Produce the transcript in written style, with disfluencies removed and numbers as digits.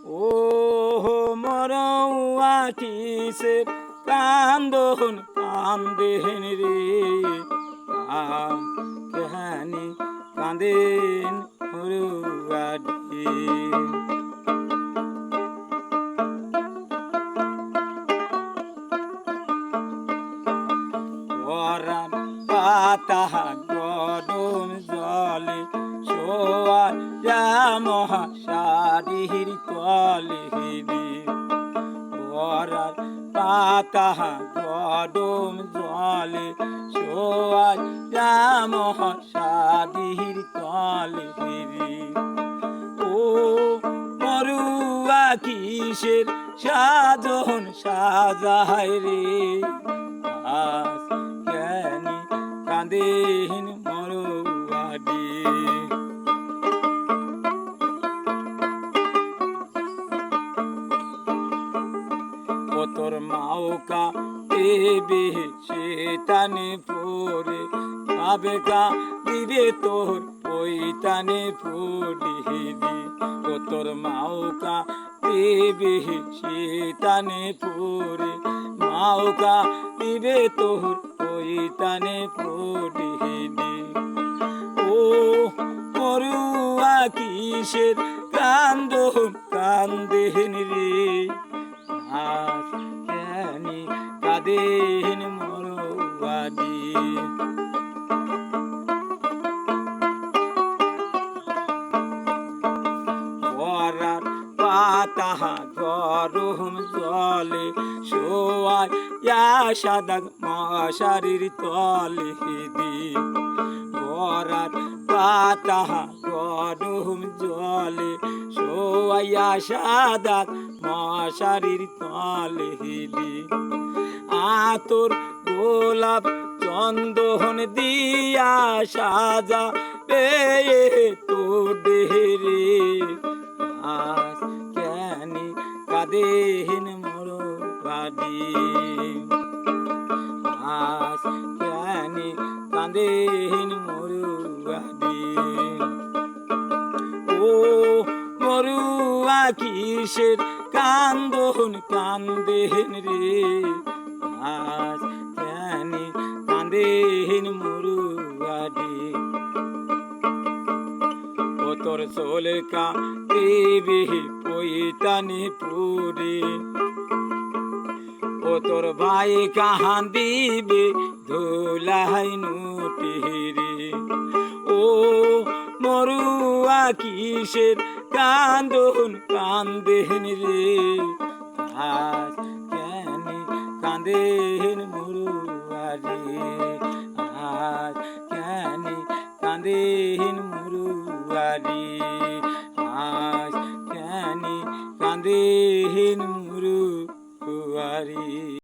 ও মরৌয়া কিসের কান্দন কান্দেন রে কাহানি কাঁদেন মরুয়াডি পরাণ পাতা গরম জলে শোয়া মহাশাড়ির তলে রে পরাণ পাতা গরম জলে শোয়া মহাশাড়ির তলে রে ও মরুয়া কিসের সাজন সাজায় রে আজ জ্ঞানী কাঁদেন মরুয়াডি ও তোর মাওকা দেবে সে টানে পরে ভাবে কা দিবে তোর ওই টানে পড়িবি ও তোর মাওকা দেবে সে টানে পরে মাওকা দিবে তোর ওই টানে পড়িবি ও মরুয়া কিসের কান্দন কান্দেন রে আজ জ্ঞানী কাঁদেন মরুয়াডি পরাণ পাতা গরম জলে শোয়া সাদা মশারির তলে দি পরাণ পাতা গরম জলে শোয়া সাদা মশারির তলে দি আতর গোলাপ চন্দন দিয়া সাজা পেয়ে তোর দেহরে আজ জ্ঞানী কাঁদেন মরুয়াডি আজ জ্ঞানী কাঁদেন মরুয়াডি ও মরুয়া কিসের কান্দন কান্দেন রে আজ জ্ঞানী কাঁদেন মরুয়াডি ও তোর সোলে কা দেবে পৈতানি পুরে ও তোর ভাই কাহান দিবে ধুলাই নুটিরে ও মরুয়া কিসের কান্দন কান্দেন রে আজ জ্ঞানী কাঁদেন মরুয়াডি আজ জ্ঞানী কাঁদেন মরুয়াডি আজ জ্ঞানী কাঁদেন